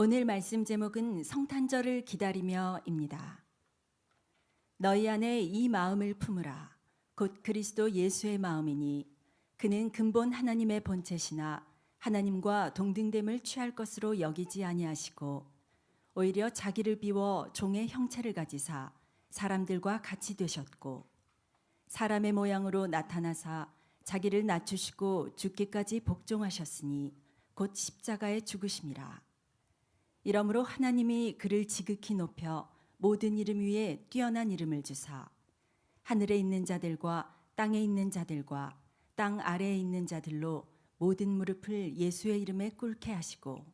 오늘 말씀 제목은 성탄절을 기다리며입니다. 너희 안에 이 마음을 품으라. 곧 그리스도 예수의 마음이니 그는 근본 하나님의 본체시나 하나님과 동등됨을 취할 것으로 여기지 아니하시고 오히려 자기를 비워 종의 형체를 가지사 사람들과 같이 되셨고 사람의 모양으로 나타나사 자기를 낮추시고 죽기까지 복종하셨으니 곧 십자가에 죽으심이라. 이러므로 하나님이 그를 지극히 높여 모든 이름 위에 뛰어난 이름을 주사 하늘에 있는 자들과 땅에 있는 자들과 땅 아래에 있는 자들로 모든 무릎을 예수의 이름에 꿇게 하시고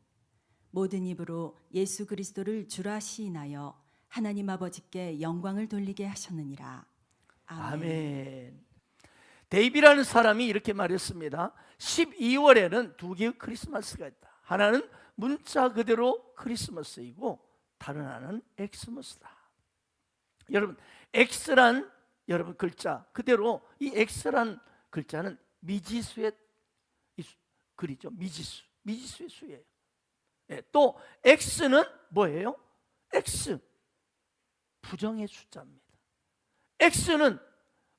모든 입으로 예수 그리스도를 주라 시인하여 하나님 아버지께 영광을 돌리게 하셨느니라. 아멘. 아멘. 데이비라는 사람이 이렇게 말했습니다. 12월에는 두 개의 크리스마스가 있다. 하나는 문자 그대로 크리스마스이고 다른 하나는 엑스머스다. 여러분, 엑스란 여러분 글자 그대로 이 엑스란 글자는 미지수의 글이죠. 미지수의 수예요. 또 엑스는 뭐예요? 엑스, 부정의 숫자입니다. 엑스는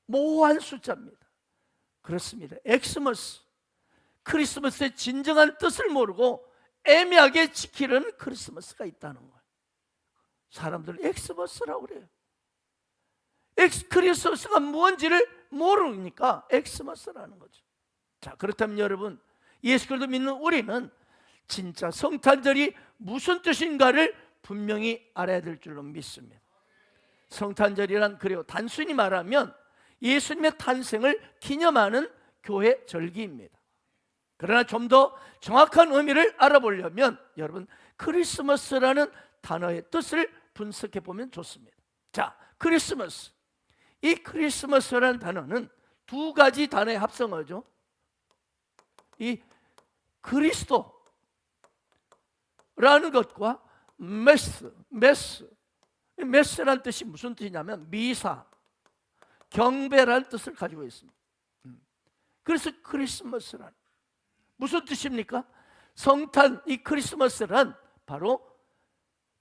모호한 숫자입니다. 그렇습니다. 엑스머스, 크리스마스의 진정한 뜻을 모르고 애매하게 지키는 크리스마스가 있다는 거예요. 사람들은 엑스머스라고 그래요. 크리스마스가 뭔지를 모르니까 엑스머스라는 거죠. 자, 그렇다면 여러분, 예수 그리스도 믿는 우리는 진짜 성탄절이 무슨 뜻인가를 분명히 알아야 될 줄로 믿습니다. 성탄절이란 그래요, 단순히 말하면 예수님의 탄생을 기념하는 교회 절기입니다. 그러나 좀 더 정확한 의미를 알아보려면 여러분, 크리스마스라는 단어의 뜻을 분석해 보면 좋습니다. 자, 크리스마스. 이 크리스마스라는 단어는 두 가지 단어의 합성어죠. 이 그리스도라는 것과 메스라는 뜻이 무슨 뜻이냐면 미사, 경배라는 뜻을 가지고 있습니다. 그래서 크리스마스란 무슨 뜻입니까? 성탄, 이 크리스마스란 바로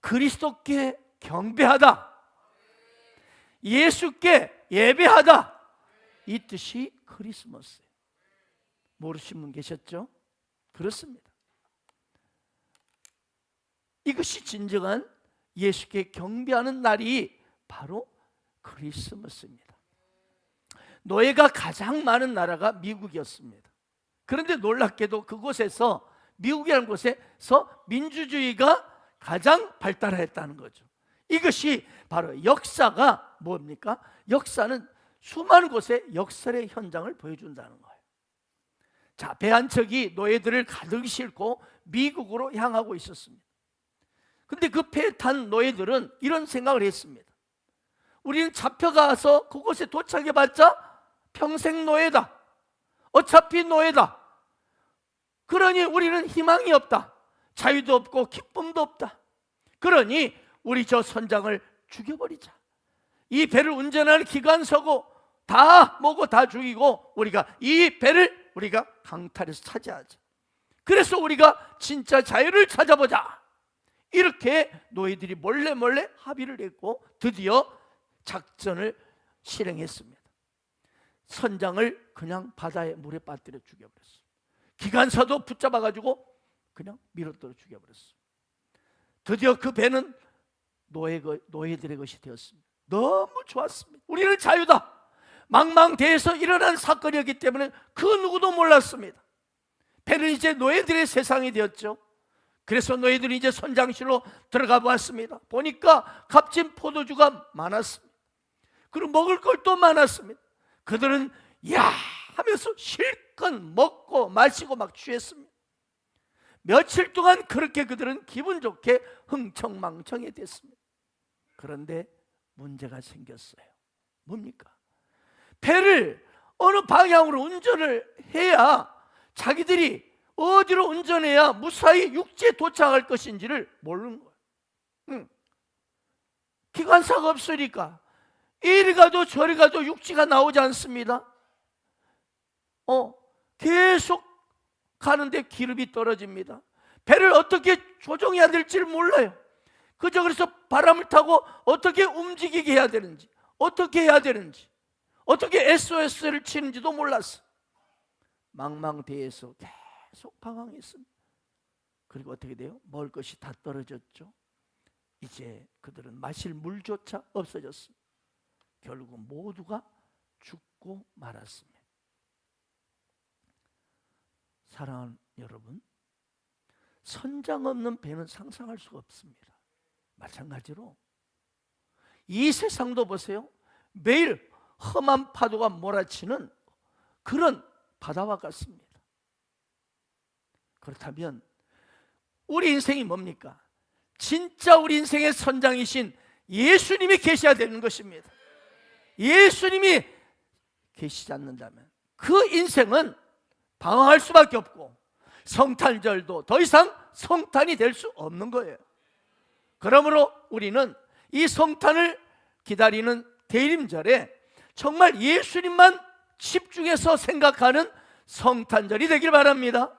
그리스도께 경배하다, 예수께 예배하다, 이 뜻이 크리스마스예요. 모르신 분 계셨죠? 그렇습니다. 이것이 진정한 예수께 경배하는 날이 바로 크리스마스입니다. 노예가 가장 많은 나라가 미국이었습니다. 그런데 놀랍게도 그곳에서, 미국이라는 곳에서 민주주의가 가장 발달했다는 거죠. 이것이 바로 역사가 뭡니까? 역사는 수많은 곳에 역설의 현장을 보여준다는 거예요. 자, 배 한 척이 노예들을 가득 싣고 미국으로 향하고 있었습니다. 근데 그 배에 탄 노예들은 이런 생각을 했습니다. 우리는 잡혀가서 그곳에 도착해봤자 평생 노예다. 어차피 노예다. 그러니 우리는 희망이 없다. 자유도 없고 기쁨도 없다. 그러니 우리 저 선장을 죽여버리자. 이 배를 운전하는 기관사고 다 모고 다 죽이고 우리가 이 배를 우리가 강탈해서 차지하자. 그래서 우리가 진짜 자유를 찾아보자. 이렇게 노예들이 몰래 합의를 했고 드디어 작전을 실행했습니다. 선장을 그냥 바다에 물에 빠뜨려 죽여버렸어요. 기관사도 붙잡아가지고 그냥 밀어떨어 죽여버렸어요. 드디어 그 배는 노예들의 것이 되었습니다. 너무 좋았습니다. 우리는 자유다. 망망대해에서 일어난 사건이었기 때문에 그 누구도 몰랐습니다. 배는 이제 노예들의 세상이 되었죠. 그래서 노예들이 이제 선장실로 들어가 보았습니다. 보니까 값진 포도주가 많았습니다. 그리고 먹을 걸 또 많았습니다. 그들은 야 하면서 실컷 먹고 마시고 막 취했습니다. 며칠 동안 그렇게 그들은 기분 좋게 흥청망청이 됐습니다. 그런데 문제가 생겼어요. 뭡니까? 배를 어느 방향으로 운전을 해야, 자기들이 어디로 운전해야 무사히 육지에 도착할 것인지를 모르는 거예요. 기관사가 없으니까 이리 가도 저리 가도 육지가 나오지 않습니다. 계속 가는데 기름이 떨어집니다. 배를 어떻게 조종해야 될지를 몰라요. 그래서 바람을 타고 어떻게 움직이게 해야 되는지, 어떻게 해야 되는지, 어떻게 SOS를 치는지도 몰랐어. 망망대해에서 계속 방황했습니다. 그리고 어떻게 돼요? 먹을 것이 다 떨어졌죠. 이제 그들은 마실 물조차 없어졌습니다. 결국 모두가 죽고 말았습니다. 사랑하는 여러분, 선장 없는 배는 상상할 수가 없습니다. 마찬가지로 이 세상도 보세요. 매일 험한 파도가 몰아치는 그런 바다와 같습니다. 그렇다면 우리 인생이 뭡니까? 진짜 우리 인생의 선장이신 예수님이 계셔야 되는 것입니다. 예수님이 계시지 않는다면 그 인생은 방황할 수밖에 없고 성탄절도 더 이상 성탄이 될 수 없는 거예요. 그러므로 우리는 이 성탄을 기다리는 대림절에 정말 예수님만 집중해서 생각하는 성탄절이 되길 바랍니다.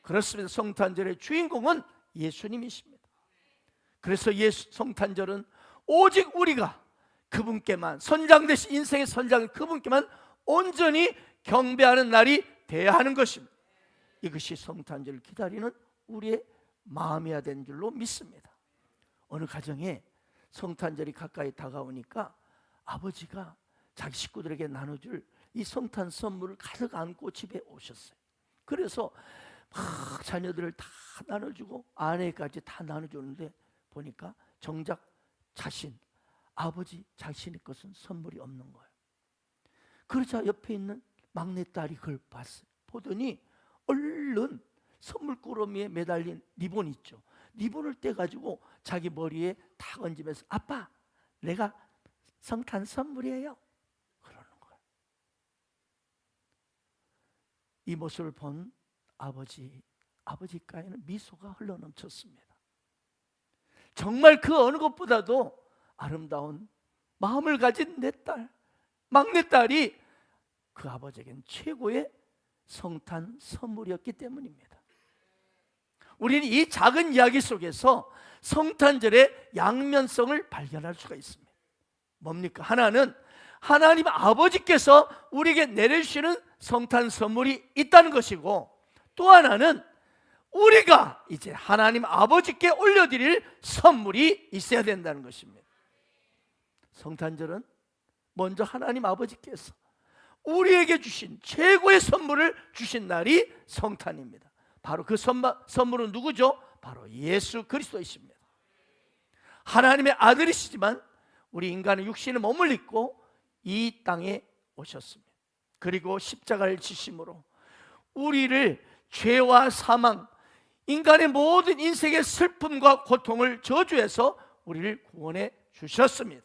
그렇습니다. 성탄절의 주인공은 예수님이십니다. 그래서 성탄절은 오직 우리가 그분께만, 선장 되신 인생의 선장 그분께만 온전히 경배하는 날이 되어야 하는 것입니다. 이것이 성탄절을 기다리는 우리의 마음이어야 되는 줄로 믿습니다. 어느 가정에 성탄절이 가까이 다가오니까 아버지가 자기 식구들에게 나눠줄 이 성탄 선물을 가득 안고 집에 오셨어요. 그래서 막 자녀들을 다 나눠주고 아내까지 다 나눠주는데 보니까 정작 아버지 자신의 것은 선물이 없는 거예요. 그러자 옆에 있는 막내딸이 그걸 봤어요. 보더니 얼른 선물 꾸러미에 매달린 리본 있죠. 리본을 떼가지고 자기 머리에 탁 얹으면서 아빠, 내가 성탄 선물이에요. 그러는 거예요. 이 모습을 본 아버지가에는 미소가 흘러넘쳤습니다. 정말 그 어느 것보다도 아름다운 마음을 가진 내 딸, 막내딸이 그 아버지에겐 최고의 성탄 선물이었기 때문입니다. 우리는 이 작은 이야기 속에서 성탄절의 양면성을 발견할 수가 있습니다. 뭡니까? 하나는 하나님 아버지께서 우리에게 내려주시는 성탄 선물이 있다는 것이고, 또 하나는 우리가 이제 하나님 아버지께 올려드릴 선물이 있어야 된다는 것입니다. 성탄절은 먼저 하나님 아버지께서 우리에게 주신 최고의 선물을 주신 날이 성탄입니다. 바로 그 선물은 누구죠? 바로 예수 그리스도이십니다. 하나님의 아들이시지만 우리 인간의 육신의 몸을 입고 이 땅에 오셨습니다. 그리고 십자가를 지심으로 우리를 죄와 사망, 인간의 모든 인생의 슬픔과 고통을 저주해서 우리를 구원해 주셨습니다.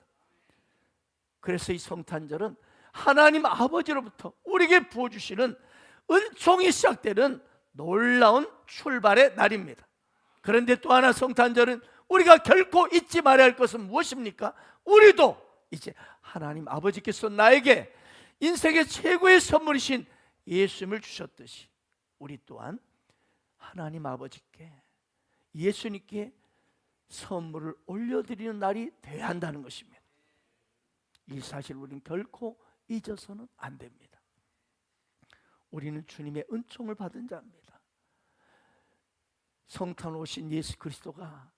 그래서 이 성탄절은 하나님 아버지로부터 우리에게 부어주시는 은총이 시작되는 놀라운 출발의 날입니다. 그런데 또 하나 성탄절은 우리가 결코 잊지 말아야 할 것은 무엇입니까? 우리도 이제 하나님 아버지께서 나에게 인생의 최고의 선물이신 예수님을 주셨듯이 우리 또한 하나님 아버지께, 예수님께 선물을 올려드리는 날이 되어야 한다는 것입니다. 이 사실을 우리는 결코 잊어서는 안 됩니다. 우리는 주님의 은총을 받은 자입니다. 성탄 오신 예수 그리스도가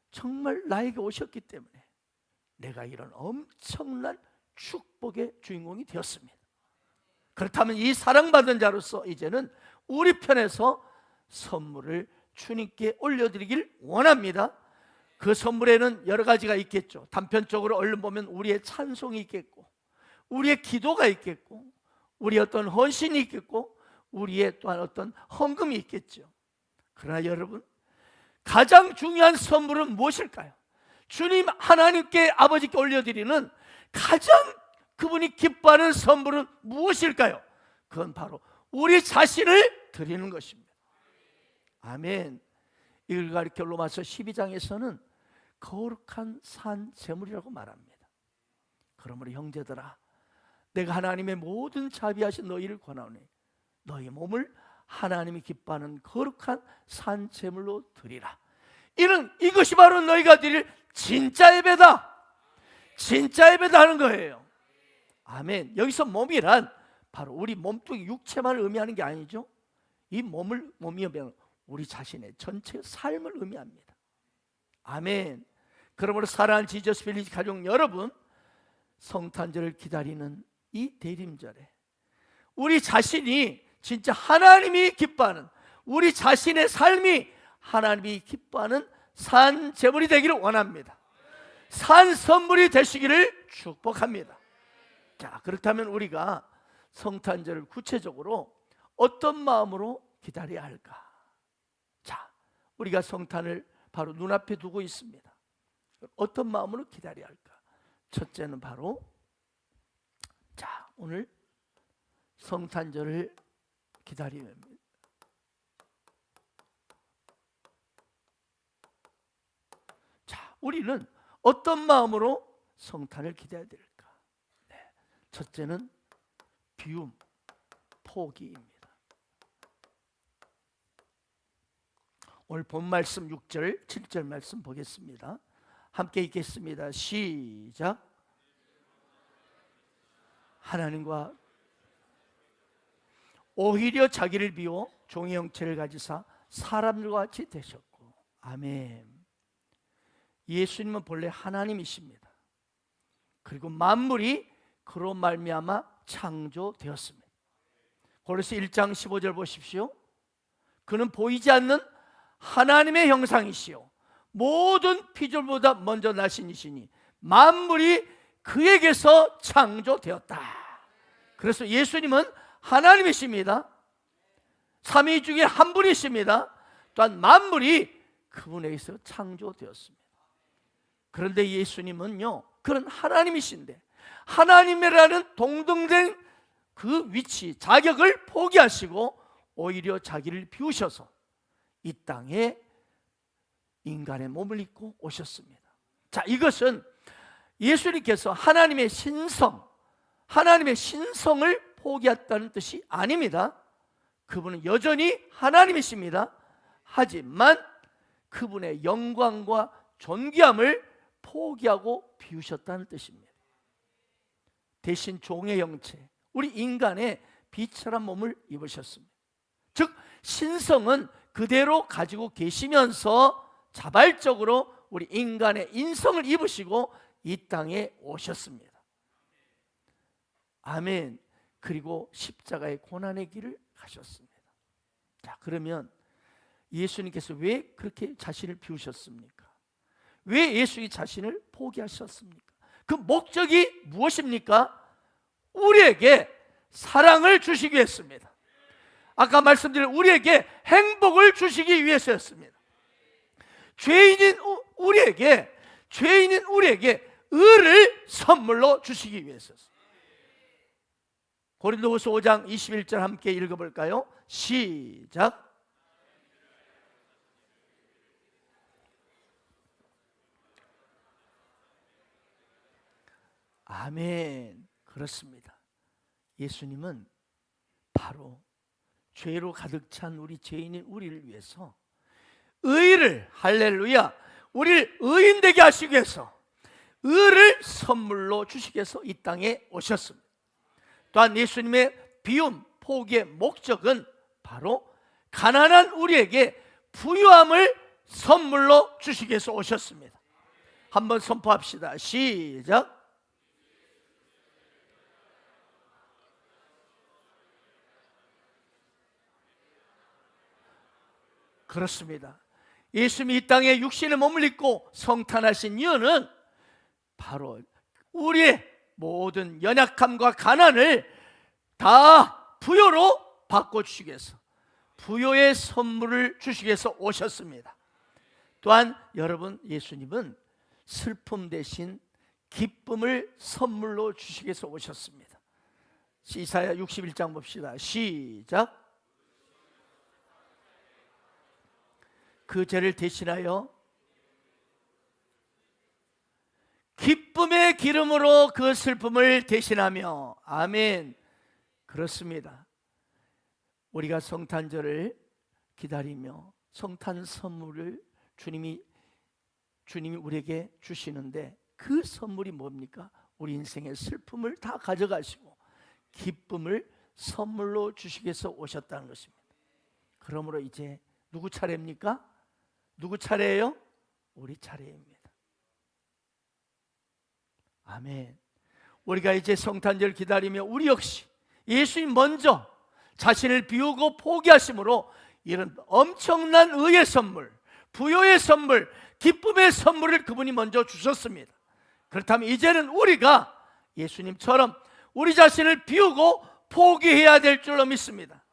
정말 나에게 오셨기 때문에 내가 이런 엄청난 축복의 주인공이 되었습니다. 그렇다면 이 사랑받은 자로서 이제는 우리 편에서 선물을 주님께 올려드리길 원합니다. 그 선물에는 여러 가지가 있겠죠. 단편적으로 얼른 보면 우리의 찬송이 있겠고, 우리의 기도가 있겠고, 우리의 어떤 헌신이 있겠고, 우리의 또한 어떤 헌금이 있겠죠. 그러나 여러분, 가장 중요한 선물은 무엇일까요? 주님 하나님께 아버지께 올려드리는 가장 그분이 기뻐하는 선물은 무엇일까요? 그건 바로 우리 자신을 드리는 것입니다. 아멘. 이걸 가리켜 로마서 12장에서는 거룩한 산 제물이라고 말합니다. 그러므로 형제들아, 내가 하나님의 모든 자비하신 너희를 권하오니 너희 몸을 하나님이 기뻐하는 거룩한 산 제물로 드리라. 이것이 바로 너희가 드릴 진짜 예배다. 진짜 예배다 하는 거예요. 아멘. 여기서 몸이란 바로 우리 몸뚱이 육체만을 의미하는 게 아니죠. 이 몸이 의미하면 우리 자신의 전체 삶을 의미합니다. 아멘. 그러므로 사랑하는 지저스 빌리지 가족 여러분, 성탄절을 기다리는 이 대림절에 우리 자신이 진짜 하나님이 기뻐하는, 우리 자신의 삶이 하나님이 기뻐하는 산 제물이 되기를 원합니다. 산 선물이 되시기를 축복합니다. 자, 그렇다면 우리가 성탄절을 구체적으로 어떤 마음으로 기다려야 할까? 자, 우리가 성탄을 바로 눈앞에 두고 있습니다. 어떤 마음으로 기다려야 할까? 첫째는 바로, 자, 오늘 성탄절을 기다리면, 자, 우리는 어떤 마음으로 성탄을 기다려야 될까? 네, 첫째는 비움, 포기입니다. 오늘 본 말씀 6절, 7절 말씀 보겠습니다. 함께 읽겠습니다. 시작. 하나님과 오히려 자기를 비워 종의 형체를 가지사 사람들과 같이 되셨고. 아멘. 예수님은 본래 하나님이십니다. 그리고 만물이 그로 말미암아 창조되었습니다. 고린도서 1장 15절 보십시오. 그는 보이지 않는 하나님의 형상이시요 모든 피조물보다 먼저 나신 이시니 만물이 그에게서 창조되었다. 그래서 예수님은 하나님이십니다. 삼위 중에 한 분이십니다. 또한 만물이 그분에게서 창조되었습니다. 그런데 예수님은요, 그런 하나님이신데 하나님이라는 동등된 그 위치, 자격을 포기하시고 오히려 자기를 비우셔서 이 땅에 인간의 몸을 입고 오셨습니다. 자, 이것은 예수님께서 하나님의 신성을 포기했다는 뜻이 아닙니다. 그분은 여전히 하나님이십니다. 하지만 그분의 영광과 존귀함을 포기하고 비우셨다는 뜻입니다. 대신 종의 형체, 우리 인간의 비천한 몸을 입으셨습니다. 즉 신성은 그대로 가지고 계시면서 자발적으로 우리 인간의 인성을 입으시고 이 땅에 오셨습니다. 아멘. 그리고 십자가의 고난의 길을 가셨습니다. 자, 그러면 예수님께서 왜 그렇게 자신을 비우셨습니까? 왜 예수님이 자신을 포기하셨습니까? 그 목적이 무엇입니까? 우리에게 사랑을 주시기 위해서입니다. 아까 말씀드린 우리에게 행복을 주시기 위해서였습니다. 죄인인 우리에게 의를 선물로 주시기 위해서였습니다. 고린도후서 5장 21절 함께 읽어볼까요? 시작. 아멘. 그렇습니다. 예수님은 바로 죄로 가득 찬 우리 죄인인 우리를 위해서 의를, 할렐루야, 우리를 의인되게 하시기 위해서 의를 선물로 주시기 위해서 이 땅에 오셨습니다. 또한 예수님의 비움, 포기의 목적은 바로 가난한 우리에게 부유함을 선물로 주시기 위해서 오셨습니다. 한번 선포합시다. 시작. 그렇습니다. 예수님이 이 땅에 육신의 몸을 입고 성탄하신 이유는 바로 우리의 모든 연약함과 가난을 다 부요로 바꿔주시기 위해서, 부요의 선물을 주시기 위해서 오셨습니다. 또한 여러분, 예수님은 슬픔 대신 기쁨을 선물로 주시기 위해서 오셨습니다. 이사야 61장 봅시다. 시작. 그 죄를 대신하여 기쁨의 기름으로 그 슬픔을 대신하며. 아멘. 그렇습니다. 우리가 성탄절을 기다리며 성탄 선물을 주님이 우리에게 주시는데, 그 선물이 뭡니까? 우리 인생의 슬픔을 다 가져가시고 기쁨을 선물로 주시기 위해서 오셨다는 것입니다. 그러므로 이제 누구 차례입니까? 누구 차례예요? 우리 차례입니다. 아멘. 우리가 이제 성탄절 기다리며 우리 역시 예수님 먼저 자신을 비우고 포기하심으로 이런 엄청난 의의 선물, 부요의 선물, 기쁨의 선물을 그분이 먼저 주셨습니다. 그렇다면 이제는 우리가 예수님처럼 우리 자신을 비우고 포기해야 될 줄로 믿습니다.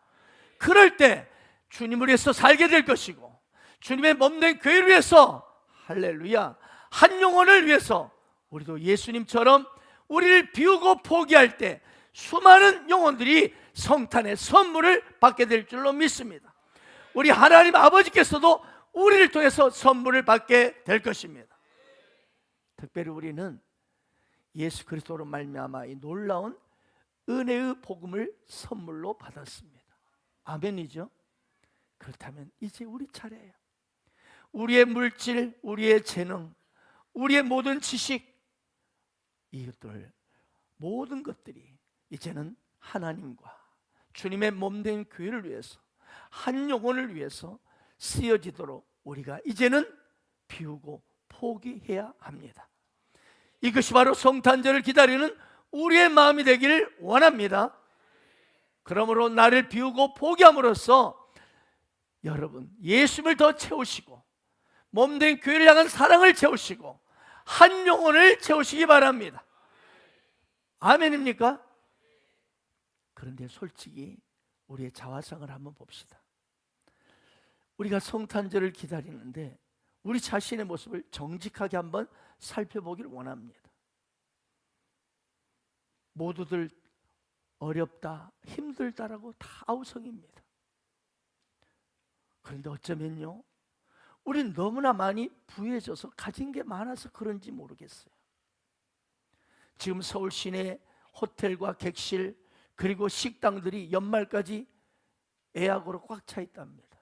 그럴 때 주님을 위해서 살게 될 것이고, 주님의 몸된 교회를 위해서, 할렐루야, 한 영혼을 위해서 우리도 예수님처럼 우리를 비우고 포기할 때 수많은 영혼들이 성탄의 선물을 받게 될 줄로 믿습니다. 우리 하나님 아버지께서도 우리를 통해서 선물을 받게 될 것입니다. 특별히 우리는 예수 그리스도로 말미암아 이 놀라운 은혜의 복음을 선물로 받았습니다. 아멘이죠? 그렇다면 이제 우리 차례예요. 우리의 물질, 우리의 재능, 우리의 모든 지식, 이것들 모든 것들이 이제는 하나님과 주님의 몸된 교회를 위해서, 한 영혼을 위해서 쓰여지도록 우리가 이제는 비우고 포기해야 합니다. 이것이 바로 성탄절을 기다리는 우리의 마음이 되기를 원합니다. 그러므로 나를 비우고 포기함으로써 여러분 예수님을 더 채우시고 몸된 교회를 향한 사랑을 채우시고 한 영혼을 채우시기 바랍니다. 아멘입니까? 그런데 솔직히 우리의 자화상을 한번 봅시다. 우리가 성탄절을 기다리는데 우리 자신의 모습을 정직하게 한번 살펴보기를 원합니다. 모두들 어렵다, 힘들다라고 다 아우성입니다. 그런데 어쩌면요, 우리는 너무나 많이 부해져서 가진 게 많아서 그런지 모르겠어요. 지금 서울 시내 호텔과 객실 그리고 식당들이 연말까지 예약으로 꽉 차 있답니다.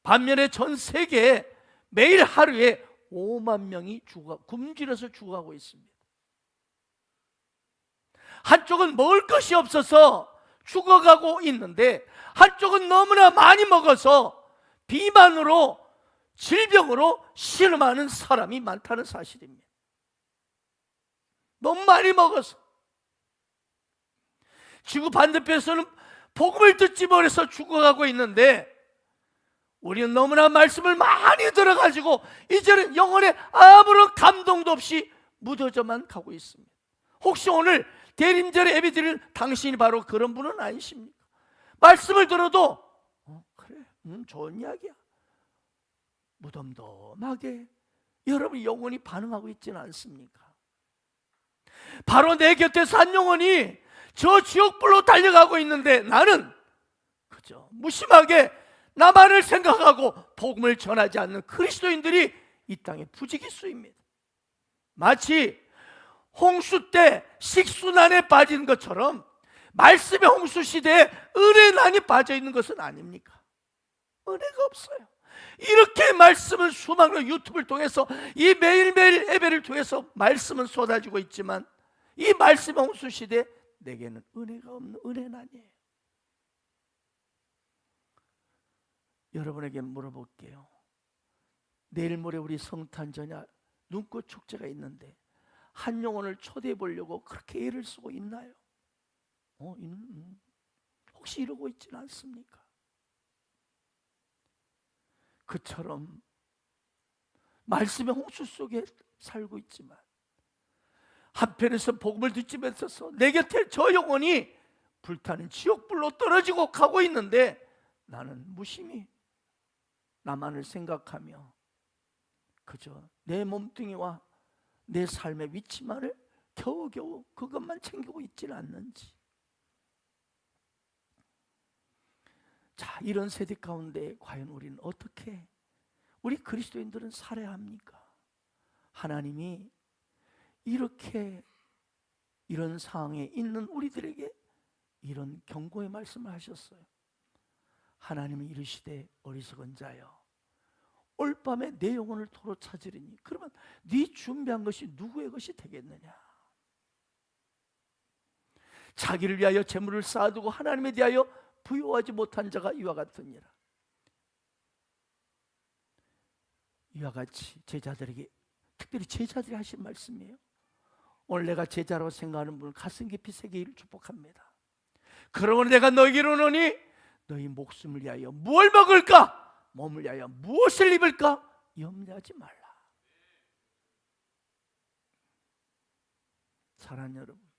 반면에 전 세계에 매일 하루에 5만 명이 굶주려서 죽어가고 있습니다. 한쪽은 먹을 것이 없어서 죽어가고 있는데 한쪽은 너무나 많이 먹어서 비만으로, 질병으로 신음하는 사람이 많다는 사실입니다. 너무 많이 먹어서. 지구 반대편에서는 복음을 듣지 못해서 죽어가고 있는데 우리는 너무나 말씀을 많이 들어가지고 이제는 영혼에 아무런 감동도 없이 묻어져만 가고 있습니다. 혹시 오늘 대림절에 예배드리는 당신이 바로 그런 분은 아니십니까? 말씀을 들어도 그래, 좋은 이야기야, 무덤덤하게 여러분 영혼이 반응하고 있지는 않습니까? 바로 내 곁에서 한 영혼이 저 지옥불로 달려가고 있는데 나는 그저 무심하게 나만을 생각하고 복음을 전하지 않는 그리스도인들이 이 땅에 부지기수입니다. 마치 홍수 때 식수난에 빠진 것처럼 말씀의 홍수 시대에 은혜난이 빠져 있는 것은 아닙니까? 은혜가 없어요. 이렇게 말씀은 수많은 유튜브를 통해서 이 매일매일 예배를 통해서 말씀은 쏟아지고 있지만 이 말씀의 홍수 시대에 내게는 은혜가 없는 은혜난이에요. 여러분에게 물어볼게요. 내일 모레 우리 성탄절이나 눈꽃 축제가 있는데 한 영혼을 초대해 보려고 그렇게 애를 쓰고 있나요? 혹시 이러고 있지는 않습니까? 그처럼 말씀의 홍수 속에 살고 있지만 한편에서 복음을 듣지 못해서 내 곁에 저 영혼이 불타는 지옥불로 떨어지고 가고 있는데 나는 무심히 나만을 생각하며 그저 내 몸뚱이와 내 삶의 위치만을 겨우겨우 그것만 챙기고 있지는 않는지. 자, 이런 세대 가운데 과연 우리는 어떻게, 우리 그리스도인들은 살아야 합니까? 하나님이 이렇게 이런 상황에 있는 우리들에게 이런 경고의 말씀을 하셨어요. 하나님은 이르시되 어리석은 자여 올 밤에 내 영혼을 도로 찾으리니 그러면 네 준비한 것이 누구의 것이 되겠느냐? 자기를 위하여 재물을 쌓아두고 하나님에 대하여 부요하지 못한 자가 이와 같으니라. 이와 같이 제자들에게, 특별히 제자들이 하신 말씀이에요. 오늘 내가 제자라고 생각하는 분을 가슴 깊이 새기기를 축복합니다. 그러므로 내가 너희에게 이르노니 너희 목숨을 위하여 무엇을 먹을까? 몸을 위하여 무엇을 입을까? 염려하지 말라. 사랑하는 여러분,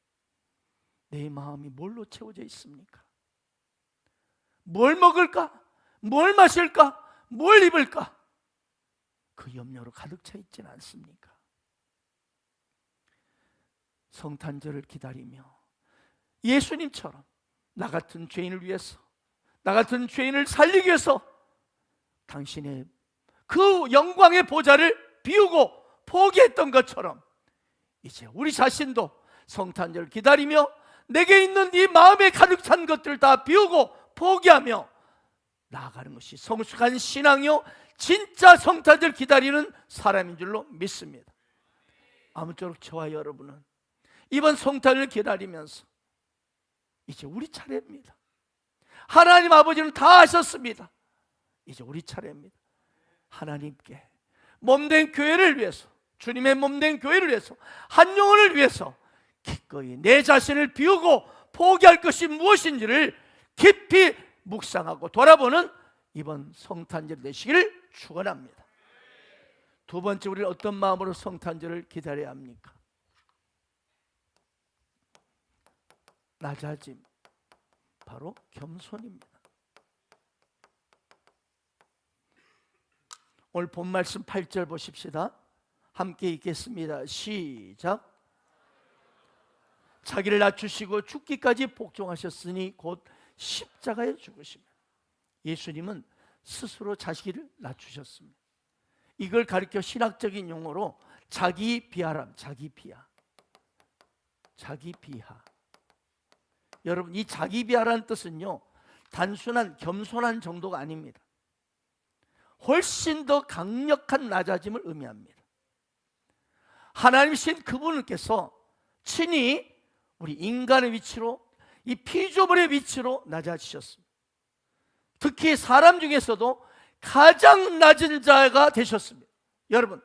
내 마음이 뭘로 채워져 있습니까? 뭘 먹을까? 뭘 마실까? 뭘 입을까? 그 염려로 가득 차 있지는 않습니까? 성탄절을 기다리며 예수님처럼 나 같은 죄인을 위해서, 나 같은 죄인을 살리기 위해서 당신의 그 영광의 보좌를 비우고 포기했던 것처럼 이제 우리 자신도 성탄절을 기다리며 내게 있는 이 마음에 가득 찬 것들을 다 비우고 포기하며 나아가는 것이 성숙한 신앙이요 진짜 성탄절 기다리는 사람인 줄로 믿습니다. 아무쪼록 저와 여러분은 이번 성탄을 기다리면서 이제 우리 차례입니다. 하나님 아버지는 다 하셨습니다. 이제 우리 차례입니다. 하나님께 몸된 교회를 위해서, 주님의 몸된 교회를 위해서, 한 영혼을 위해서 기꺼이 내 자신을 비우고 포기할 것이 무엇인지를 깊이 묵상하고 돌아보는 이번 성탄절 되시기를 축원합니다. 두 번째, 우리는 어떤 마음으로 성탄절을 기다려야 합니까? 낮아짐, 바로 겸손입니다. 오늘 본 말씀 8절 보십시다. 함께 읽겠습니다. 시작. 자기를 낮추시고 죽기까지 복종하셨으니 곧 십자가에 죽으시며. 예수님은 스스로 자기를 낮추셨습니다. 이걸 가리켜 신학적인 용어로 자기 비하람, 자기 비하, 자기 비하. 여러분, 이 자기 비하라는 뜻은요 단순한 겸손한 정도가 아닙니다. 훨씬 더 강력한 낮아짐을 의미합니다. 하나님이신 그분께서 친히 우리 인간의 위치로, 이 피조물의 위치로 낮아지셨습니다. 특히 사람 중에서도 가장 낮은 자가 되셨습니다. 여러분,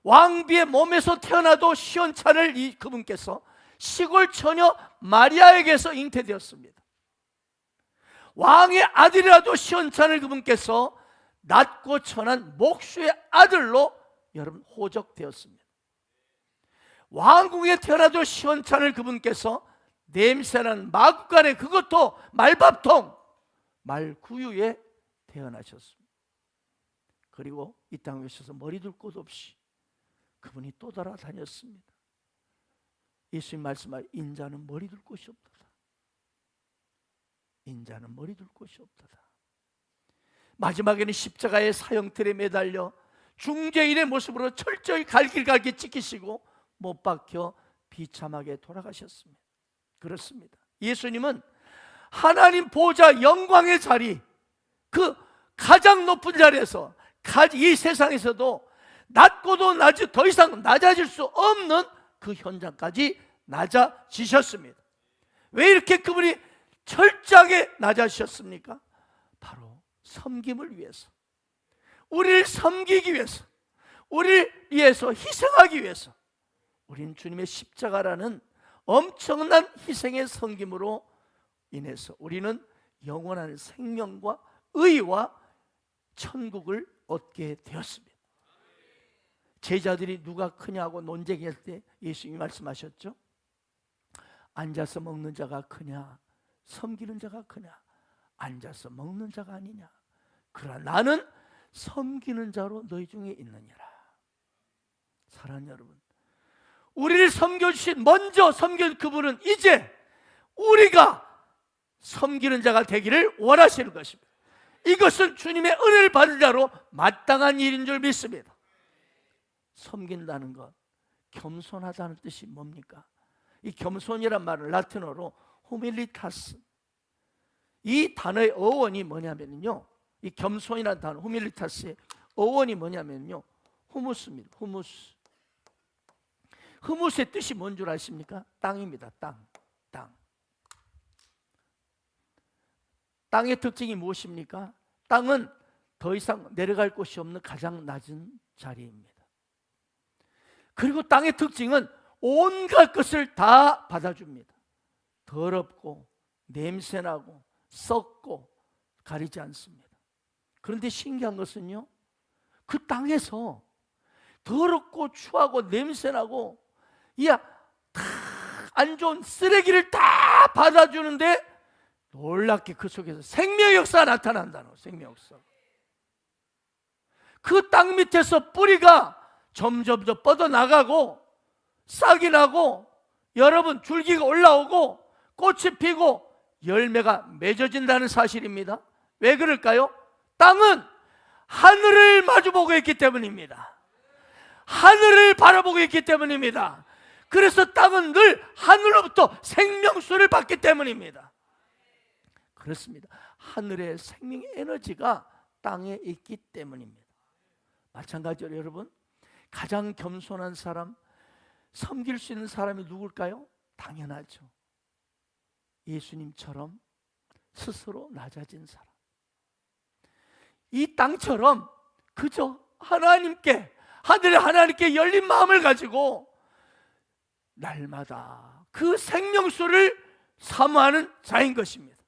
왕비의 몸에서 태어나도 시원찮을 이 그분께서 시골 처녀 마리아에게서 잉태되었습니다. 왕의 아들이라도 시원찮을 그분께서 낮고 천한 목수의 아들로 여러분 호적되었습니다. 왕궁에 태어나도 시원찮을 그분께서 냄새나는 마구간에, 그것도 말밥통, 말구유에 태어나셨습니다. 그리고 이 땅에 오셔서 머리 둘 곳 없이 그분이 또 돌아다녔습니다. 예수님 말씀하여 인자는 머리 둘 곳이 없도다. 인자는 머리 둘 곳이 없도다. 마지막에는 십자가의 사형틀에 매달려 중죄인의 모습으로 철저히 갈길갈길 찍히시고 못 박혀 비참하게 돌아가셨습니다. 그렇습니다. 예수님은 하나님 보좌 영광의 자리, 그 가장 높은 자리에서 이 세상에서도 낮고도 더 이상 낮아질 수 없는 그 현장까지 낮아지셨습니다. 왜 이렇게 그분이 철저하게 낮아지셨습니까? 바로 섬김을 위해서, 우리를 섬기기 위해서, 우리를 위해서 희생하기 위해서. 우리는 주님의 십자가라는 엄청난 희생의 섬김으로 인해서 우리는 영원한 생명과 의와 천국을 얻게 되었습니다. 제자들이 누가 크냐고 논쟁할 때 예수님이 말씀하셨죠. 앉아서 먹는 자가 크냐, 섬기는 자가 크냐? 앉아서 먹는 자가 아니냐. 그러나 나는 섬기는 자로 너희 중에 있느니라. 사랑하는 여러분, 우리를 섬겨주신, 먼저 섬겨준 그분은 이제 우리가 섬기는 자가 되기를 원하시는 것입니다. 이것은 주님의 은혜를 받은 자로 마땅한 일인 줄 믿습니다. 섬긴다는 것, 겸손하다는 뜻이 뭡니까? 이 겸손이란 말은 라틴어로 후밀리타스, 이 단어의 어원이 뭐냐면요, 이 겸손이라는 단어, 후밀리타스의 어원이 뭐냐면요, 후무스입니다. 후무스. 후무스의 뜻이 뭔 줄 아십니까? 땅입니다. 땅. 땅의 특징이 무엇입니까? 땅은 더 이상 내려갈 곳이 없는 가장 낮은 자리입니다. 그리고 땅의 특징은 온갖 것을 다 받아줍니다. 더럽고 냄새나고 썩고 가리지 않습니다. 그런데 신기한 것은요, 그 땅에서 더럽고 추하고 냄새나고 다 안 좋은 쓰레기를 다 받아주는데 놀랍게 그 속에서 생명의 역사가 나타난다는 거예요. 생명의 역사. 그 땅 밑에서 뿌리가 점점 더 뻗어나가고 싹이 나고 여러분 줄기가 올라오고 꽃이 피고 열매가 맺어진다는 사실입니다. 왜 그럴까요? 땅은 하늘을 마주보고 있기 때문입니다. 하늘을 바라보고 있기 때문입니다. 그래서 땅은 늘 하늘로부터 생명수를 받기 때문입니다. 그렇습니다. 하늘의 생명 에너지가 땅에 있기 때문입니다. 마찬가지로 여러분, 가장 겸손한 사람, 섬길 수 있는 사람이 누굴까요? 당연하죠. 예수님처럼 스스로 낮아진 사람. 이 땅처럼 그저 하나님께, 하늘의 하나님께 열린 마음을 가지고 날마다 그 생명수를 사모하는 자인 것입니다.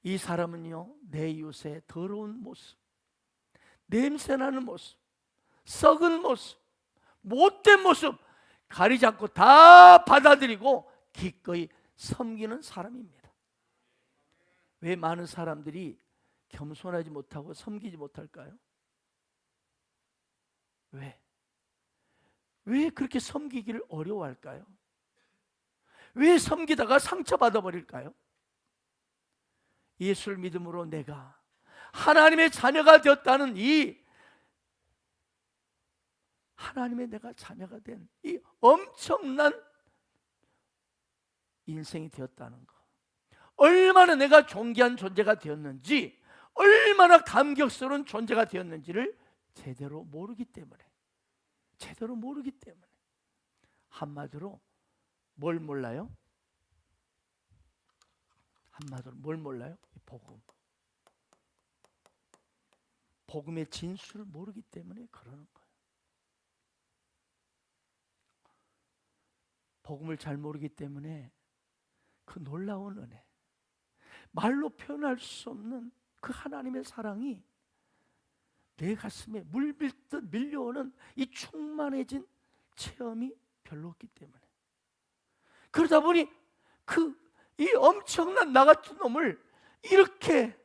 이 사람은요, 내 이웃의 더러운 모습, 냄새나는 모습, 썩은 모습, 못된 모습 가리지 않고 다 받아들이고 기꺼이 섬기는 사람입니다. 왜 많은 사람들이 겸손하지 못하고 섬기지 못할까요? 왜 그렇게 섬기기를 어려워할까요? 왜 섬기다가 상처받아 버릴까요? 예수를 믿음으로 내가 하나님의 자녀가 되었다는 이 하나님의 내가 자녀가 된 이 엄청난 인생이 되었다는 것, 얼마나 내가 존귀한 존재가 되었는지, 얼마나 감격스러운 존재가 되었는지를 제대로 모르기 때문에 한마디로 뭘 몰라요? 한마디로 뭘 몰라요? 복음의 진수를 모르기 때문에 그러는 거예요. 복음을 잘 모르기 때문에 그 놀라운 은혜, 말로 표현할 수 없는 그 하나님의 사랑이 내 가슴에 물밀듯 밀려오는 이 충만해진 체험이 별로 없기 때문에, 그러다 보니 이 엄청난 나 같은 놈을 이렇게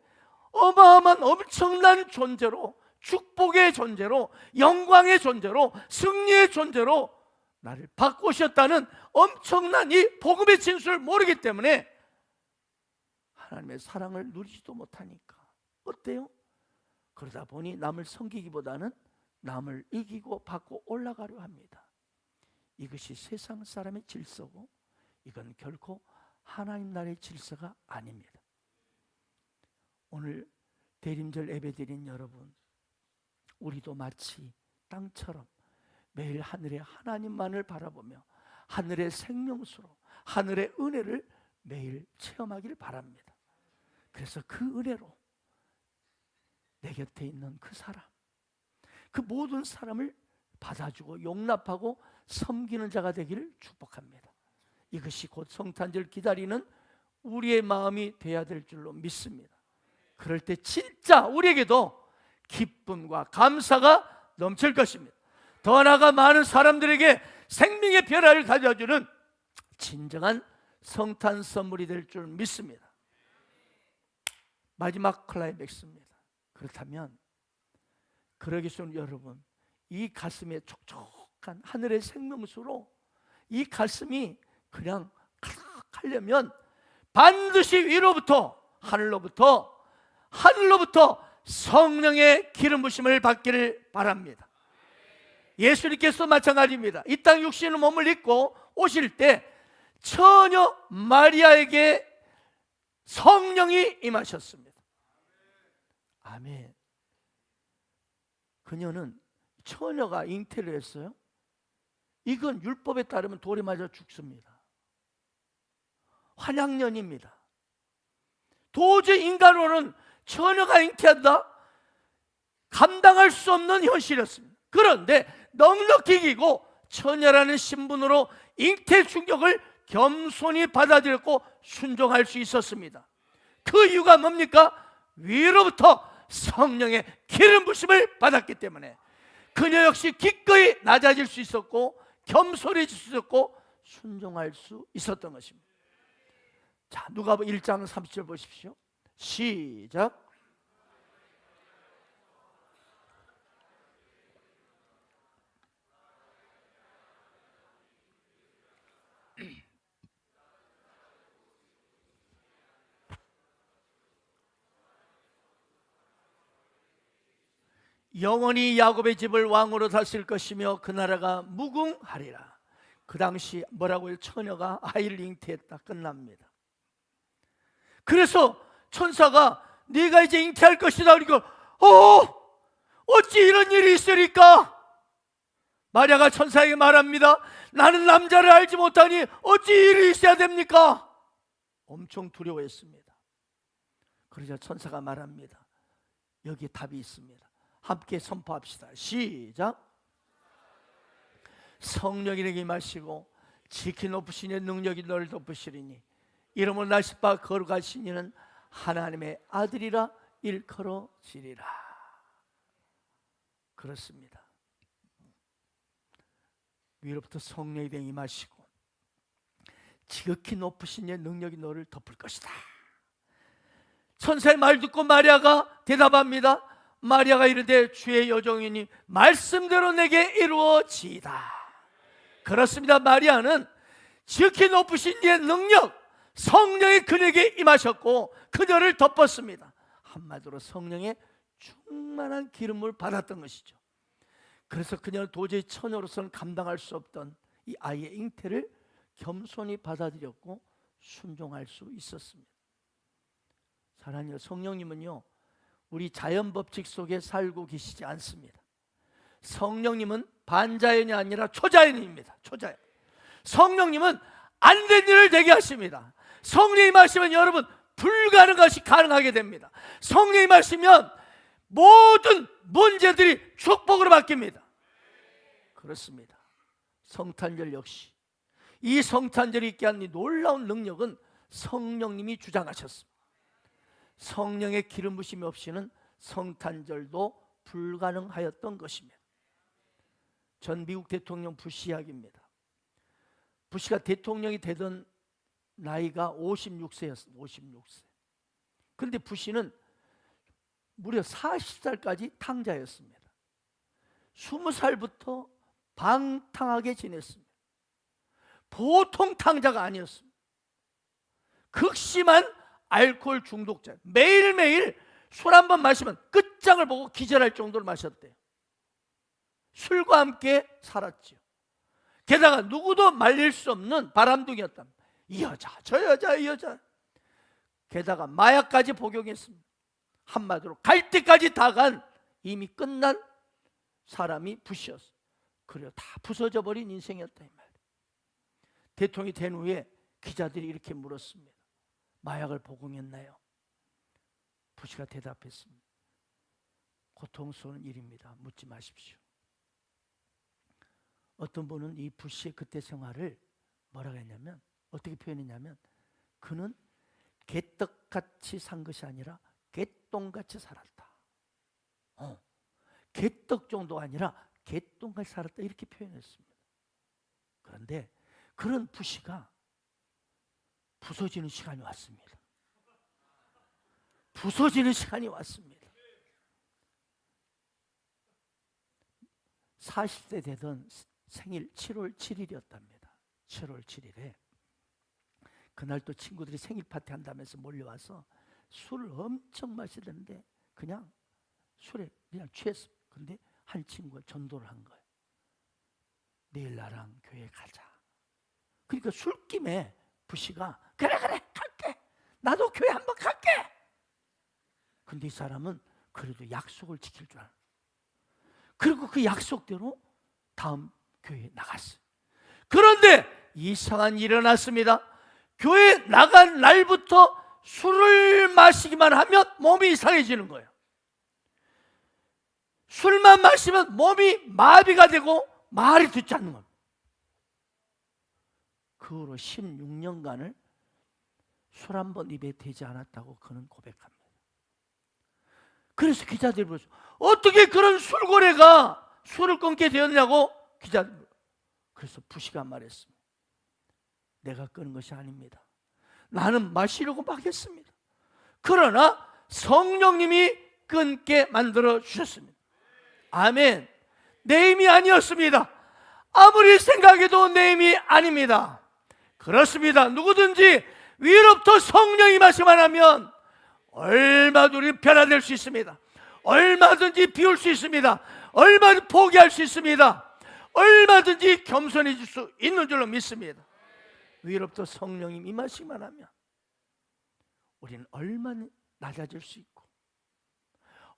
어마어마한 엄청난 존재로, 축복의 존재로, 영광의 존재로, 승리의 존재로 나를 바꾸셨다는 엄청난 이 복음의 진수를 모르기 때문에 하나님의 사랑을 누리지도 못하니까 어때요? 그러다 보니 남을 섬기기보다는 남을 이기고 받고 올라가려 합니다. 이것이 세상 사람의 질서고, 이건 결코 하나님 나라의 질서가 아닙니다. 오늘 대림절 예배드린 여러분, 우리도 마치 땅처럼 매일 하늘의 하나님만을 바라보며 하늘의 생명수로 하늘의 은혜를 매일 체험하기를 바랍니다. 그래서 그 은혜로 내 곁에 있는 그 사람, 그 모든 사람을 받아주고 용납하고 섬기는 자가 되기를 축복합니다. 이것이 곧 성탄절 기다리는 우리의 마음이 되어야 될 줄로 믿습니다. 그럴 때 진짜 우리에게도 기쁨과 감사가 넘칠 것입니다. 더 나아가 많은 사람들에게 생명의 변화를 가져주는 진정한 성탄 선물이 될 줄 믿습니다. 마지막 클라이맥스입니다. 그렇다면 그러기 위해서는 여러분, 이 가슴에 촉촉한 하늘의 생명수로 이 가슴이 그냥 하려면 반드시 위로부터 하늘로부터 성령의 기름 부심을 받기를 바랍니다. 예수님께서 마찬가지입니다. 이 땅 육신의 몸을 입고 오실 때 처녀 마리아에게 성령이 임하셨습니다. 아멘. 그녀는 처녀가 잉태를 했어요. 이건 율법에 따르면 돌에 맞아 죽습니다. 환양년입니다. 도저히 인간으로는 처녀가 잉태한다? 감당할 수 없는 현실이었습니다. 그런데 넉넉히 이기고 처녀라는 신분으로 잉태 충격을 겸손히 받아들였고 순종할 수 있었습니다. 그 이유가 뭡니까? 위로부터 성령의 기름 부심을 받았기 때문에 그녀 역시 기꺼이 낮아질 수 있었고 겸손해질 수 있었고 순종할 수 있었던 것입니다. 자, 누가복음 1장 30절 보십시오. 시작. 영원히 야곱의 집을 왕으로 다스릴 것이며 그 나라가 무궁하리라. 그 당시 뭐라고요? 처녀가 아이를 잉태했다. 끝납니다. 그래서 천사가 네가 이제 잉태할 것이다. 그러니까 어찌 이런 일이 있으리까? 마리아가 천사에게 말합니다. 나는 남자를 알지 못하니 어찌 일이 있어야 됩니까? 엄청 두려워했습니다. 그러자 천사가 말합니다. 여기에 답이 있습니다. 함께 선포합시다. 시작. 성령이 내게 임하시고 지키 높으신 이의 능력이 너를 덮으시리니 이름으로 날씨바 거룩하신 이는 하나님의 아들이라 일컬어지리라. 그렇습니다. 위로부터 성령이 내게 임하시고 지극히 높으신 이의 능력이 너를 덮을 것이다. 천사의 말 듣고 마리아가 대답합니다. 마리아가 이르되 주의 여종이니 말씀대로 내게 이루어지이다. 그렇습니다. 마리아는 지극히 높으신 이의 능력, 성령이 그녀에게 임하셨고 그녀를 덮었습니다. 한마디로 성령의 충만한 기름을 받았던 것이죠. 그래서 그녀는 도저히 처녀로서는 감당할 수 없던 이 아이의 잉태를 겸손히 받아들였고 순종할 수 있었습니다. 사랑하는 성령님은요, 우리 자연 법칙 속에 살고 계시지 않습니다. 성령님은 반자연이 아니라 초자연입니다. 초자연. 성령님은 안 된 일을 되게 하십니다. 성령이 마시면 여러분 불가능한 것이 가능하게 됩니다. 성령이 마시면 모든 문제들이 축복으로 바뀝니다. 그렇습니다. 성탄절 역시 이 성탄절이 있게 한 이 놀라운 능력은 성령님이 주장하셨습니다. 성령의 기름 부심이 없이는 성탄절도 불가능하였던 것입니다. 전 미국 대통령 부시 이야기입니다. 부시가 대통령이 되던 나이가 56세였습니다. 56세. 그런데 부시는 무려 40살까지 탕자였습니다. 20살부터 방탕하게 지냈습니다. 보통 탕자가 아니었습니다. 극심한 알코올 중독자. 매일매일 술 한 번 마시면 끝장을 보고 기절할 정도로 마셨대요. 술과 함께 살았죠. 게다가 누구도 말릴 수 없는 바람둥이였답니다. 이 여자, 저 여자, 이 여자. 게다가 마약까지 복용했습니다. 한마디로 갈 때까지 다 간 이미 끝난 사람이 부시였어요. 그래요. 다 부서져 버린 인생이었다 이 말이에요. 대통령이 된 후에 기자들이 이렇게 물었습니다. 마약을 복용했나요? 부시가 대답했습니다. 고통스러운 일입니다. 묻지 마십시오. 어떤 분은 이 부시의 그때 생활을 뭐라고 했냐면, 어떻게 표현했냐면, 그는 개떡같이 산 것이 아니라 개똥같이 살았다. 개떡 정도가 아니라 개똥같이 살았다, 이렇게 표현했습니다. 그런데 그런 부시가 부서지는 시간이 왔습니다. 부서지는 시간이 왔습니다. 40세 되던 생일 7월 7일이었답니다. 7월 7일에 그날 또 친구들이 생일 파티 한다면서 몰려와서 술을 엄청 마시던데 그냥 술에 그냥 취했어. 근데 한 친구가 전도를 한 거예요. 내일 나랑 교회 가자. 그러니까 술김에 부시가 그래 갈게. 나도 교회 한번 갈게. 근데 이 사람은 그래도 약속을 지킬 줄 알아. 그리고 그 약속대로 다음 교회에 나갔어요. 그런데 이상한 일이 일어났습니다. 교회 나간 날부터 술을 마시기만 하면 몸이 이상해지는 거예요. 술만 마시면 몸이 마비가 되고 말이 듣지 않는 겁니다. 그 후로 16년간을 술 한 번 입에 대지 않았다고 그는 고백합니다. 그래서 기자들이 물었어요. 어떻게 그런 술고래가 술을 끊게 되었냐고 기자들. 그래서 부시가 말했습니다. 내가 끊은 것이 아닙니다. 나는 마시려고 막 했습니다. 그러나 성령님이 끊게 만들어 주셨습니다. 아멘. 내 힘이 아니었습니다. 아무리 생각해도 내 힘이 아닙니다. 그렇습니다. 누구든지 위로부터 성령이 말씀만 하면 얼마든지 변화될 수 있습니다. 얼마든지 비울 수 있습니다. 얼마든지 포기할 수 있습니다. 얼마든지 겸손해질 수 있는 줄로 믿습니다. 위로부터 성령이 임하시기만 하면 우리는 얼마나 낮아질 수 있고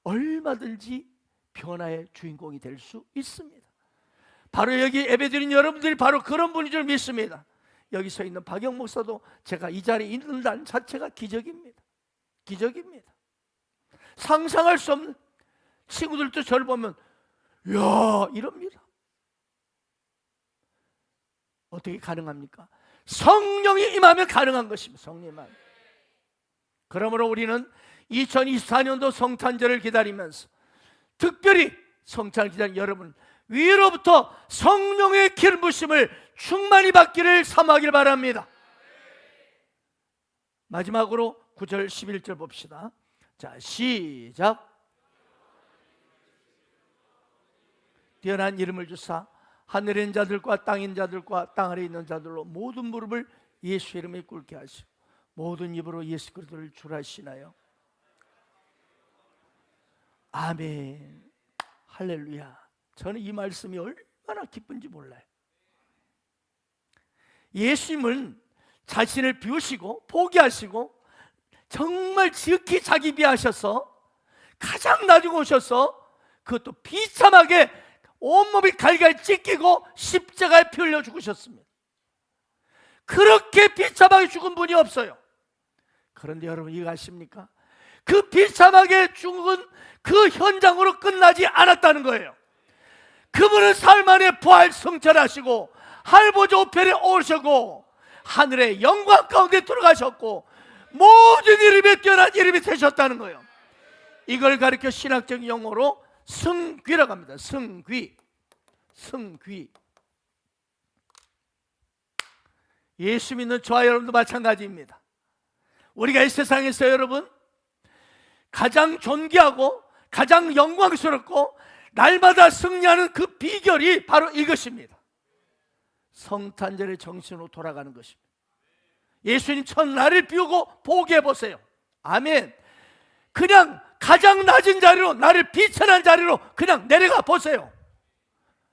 얼마든지 변화의 주인공이 될 수 있습니다. 바로 여기 예배드린 여러분들이 바로 그런 분인 줄 믿습니다. 여기 서 있는 박영 목사도 제가 이 자리에 있는다는 자체가 기적입니다. 기적입니다. 상상할 수 없는, 친구들도 저를 보면 이야 이럽니다. 어떻게 가능합니까? 성령이 임하면 가능한 것입니다. 성령이 임하면. 그러므로 우리는 2024년도 성탄절을 기다리면서 특별히 성탄을 기다리는 여러분 위로부터 성령의 기름 부심을 충만히 받기를 사모하길 바랍니다. 마지막으로 9절 11절 봅시다. 자, 시작. 뛰어난 이름을 주사 하늘에 있는 자들과 땅에 있는 자들과 땅 아래에 있는 자들로 모든 무릎을 예수 이름에 꿇게 하시고 모든 입으로 예수 그리스도를 주라 하시나요? 아멘. 할렐루야. 저는 이 말씀이 얼마나 기쁜지 몰라요. 예수님은 자신을 비우시고 포기하시고 정말 지극히 자기 비하셔서 가장 나중에 오셔서 그것도 비참하게 온몸이 갈갈 찢기고 십자가에 피 흘려 죽으셨습니다. 그렇게 비참하게 죽은 분이 없어요. 그런데 여러분 이거 아십니까? 그 비참하게 죽은 그 현장으로 끝나지 않았다는 거예요. 그분은 삶 안에 부활 성찰하시고 할보자 우편에 오르시고 하늘의 영광 가운데 들어가셨고 모든 이름에 뛰어난 이름이 되셨다는 거예요. 이걸 가리켜 신학적 용어로 승귀라고 합니다. 승귀. 승귀. 예수 믿는 저와 여러분도 마찬가지입니다. 우리가 이 세상에서 여러분 가장 존귀하고 가장 영광스럽고 날마다 승리하는 그 비결이 바로 이것입니다. 성탄절의 정신으로 돌아가는 것입니다. 예수님 첫날을 비우고 포기해 보세요. 아멘. 그냥 가장 낮은 자리로, 나를 비천한 자리로 그냥 내려가 보세요.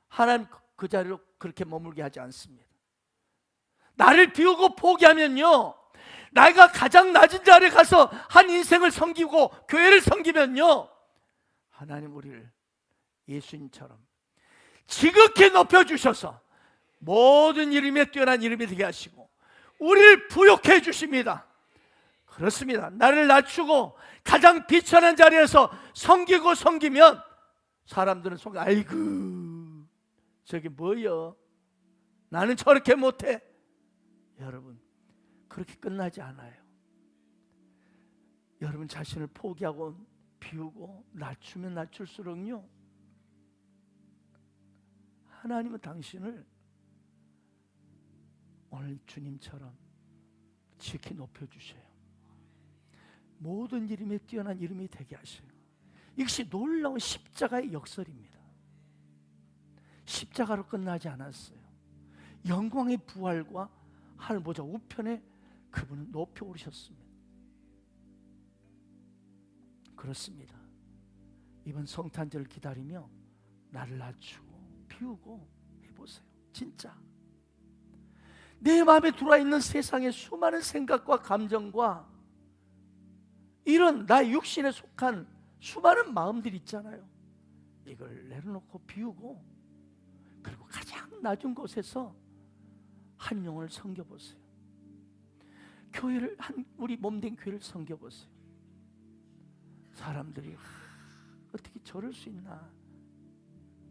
하나님 그 자리로 그렇게 머물게 하지 않습니다. 나를 비우고 포기하면요, 내가 가장 낮은 자리에 가서 한 인생을 섬기고 교회를 섬기면요, 하나님 우리를 예수님처럼 지극히 높여주셔서 모든 이름에 뛰어난 이름이 되게 하시고 우리를 부욕해 주십니다. 그렇습니다. 나를 낮추고 가장 비천한 자리에서 섬기면 사람들은 속에 아이고 저게 뭐여, 나는 저렇게 못해. 여러분 그렇게 끝나지 않아요. 여러분 자신을 포기하고 비우고 낮추면 낮출수록요, 하나님은 당신을 오늘 주님처럼 지극히 높여주셔요. 모든 이름에 뛰어난 이름이 되게 하셔요. 이것이 놀라운 십자가의 역설입니다. 십자가로 끝나지 않았어요. 영광의 부활과 하늘보좌 우편에 그분은 높여 오르셨습니다. 그렇습니다. 이번 성탄절을 기다리며 나를 낮추고 비우고 해보세요. 진짜 내 마음에 들어와 있는 세상의 수많은 생각과 감정과 이런 나의 육신에 속한 수많은 마음들이 있잖아요. 이걸 내려놓고 비우고, 그리고 가장 낮은 곳에서 한 영혼을 섬겨보세요. 교회를, 우리 몸된 교회를 섬겨보세요. 사람들이 어떻게 저럴 수 있나.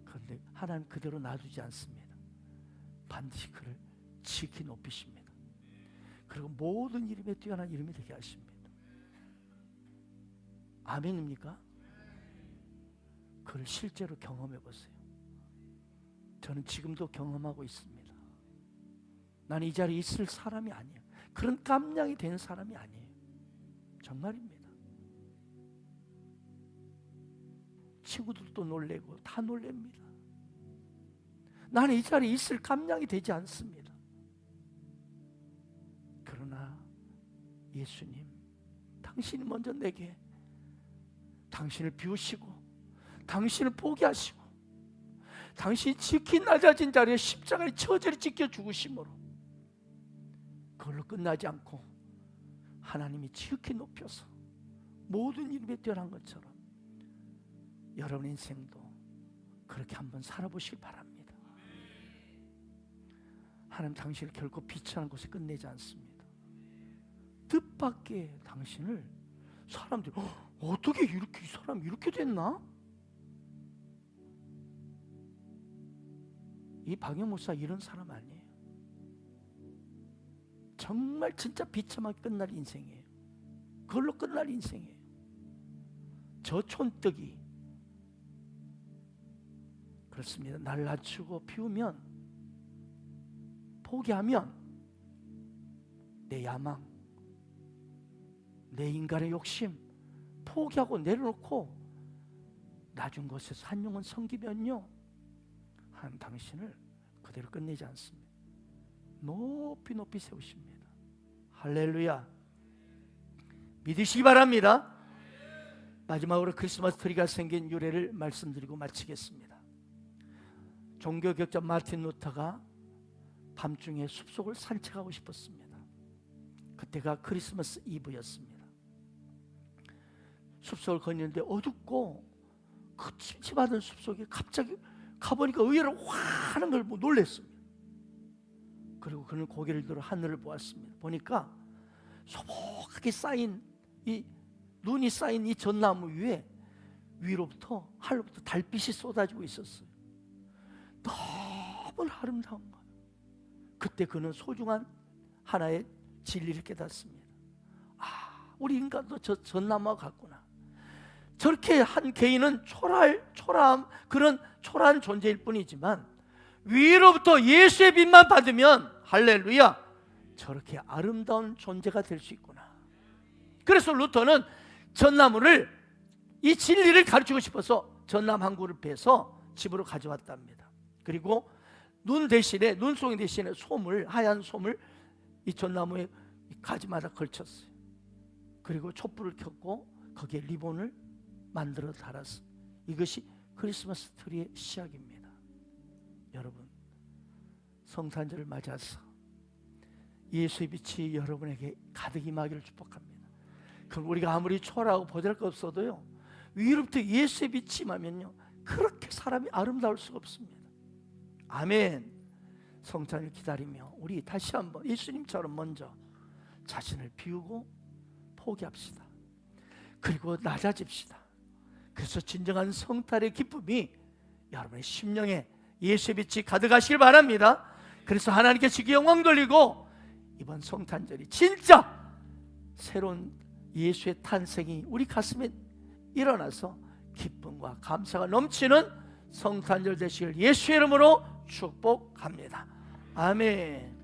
그런데 하나님 그대로 놔두지 않습니다. 반드시 그를 지키 높이십니다. 그리고 모든 이름에 뛰어난 이름이 되게 하십니다. 아멘입니까? 그를 실제로 경험해 보세요. 저는 지금도 경험하고 있습니다. 나는 이 자리에 있을 사람이 아니에요. 그런 깜냥이 된 사람이 아니에요. 정말입니다. 친구들도 놀래고 다 놀랍니다. 나는 이 자리에 있을 깜냥이 되지 않습니다. 그러나 예수님, 당신이 먼저 내게 당신을 비우시고 당신을 포기하시고 당신이 지킨 낮아진 자리에 십자가에 처절히 찢겨 죽으심으로 그걸로 끝나지 않고 하나님이 지극히 높여서 모든 이름에 뛰어난 것처럼 여러분 인생도 그렇게 한번 살아보시기 바랍니다. 하나님 당신을 결코 비천한 곳에 끝내지 않습니다. 뜻밖의 당신을 사람들이 어떻게 이렇게, 이 사람이 이렇게 됐나? 이 박영 목사 이런 사람 아니에요. 정말 진짜 비참하게 끝날 인생이에요. 그걸로 끝날 인생이에요. 저 촌뜨기, 그렇습니다. 날 낮추고 비우면, 포기하면 내 야망, 내 인간의 욕심 포기하고 내려놓고 낮은 곳에서 한 영혼 섬기면요, 하나님 당신을 그대로 끝내지 않습니다. 높이 높이 세우십니다. 할렐루야. 믿으시기 바랍니다. 마지막으로 크리스마스 트리가 생긴 유래를 말씀드리고 마치겠습니다. 종교개혁자 마틴 루터가 밤중에 숲속을 산책하고 싶었습니다. 그때가 크리스마스 이브였습니다. 숲속을 걷는데 어둡고 그 찜찜하던 숲속에 갑자기 가보니까 의외로 확 하는 걸 놀랐습니다. 그리고 그는 고개를 들어 하늘을 보았습니다. 보니까 소복하게 쌓인 이 눈이 쌓인 이 전나무 위에 위로부터 하늘부터 달빛이 쏟아지고 있었어요. 너무 아름다운 거예요. 그때 그는 소중한 하나의 진리를 깨닫습니다. 아, 우리 인간도 저 전나무와 같구나. 저렇게 한 개인은 초라함, 그런 초라한 존재일 뿐이지만 위로부터 예수의 빛만 받으면 할렐루야, 저렇게 아름다운 존재가 될 수 있구나. 그래서 루터는 전나무를, 이 진리를 가르치고 싶어서 전나무 한 그루를 베서 집으로 가져왔답니다. 그리고 눈송이 대신에 솜을, 하얀 솜을 이 전나무의 가지마다 걸쳤어요. 그리고 촛불을 켰고 거기에 리본을 만들어 달았어요. 이것이 크리스마스 트리의 시작입니다. 여러분, 성탄절을 맞아서 예수의 빛이 여러분에게 가득 임하기를 축복합니다. 그럼 우리가 아무리 초라하고 보잘것없어도요, 위로부터 예수의 빛이 임하면요, 그렇게 사람이 아름다울 수가 없습니다. 아멘. 성탄을 기다리며 우리 다시 한번 예수님처럼 먼저 자신을 비우고 포기합시다. 그리고 낮아집시다. 그래서 진정한 성탄의 기쁨이 여러분의 심령에 예수의 빛이 가득하시길 바랍니다. 그래서 하나님께 지기 영광 돌리고 이번 성탄절이 진짜 새로운 예수의 탄생이 우리 가슴에 일어나서 기쁨과 감사가 넘치는 성탄절 되시길 예수의 이름으로 축복합니다. 아멘.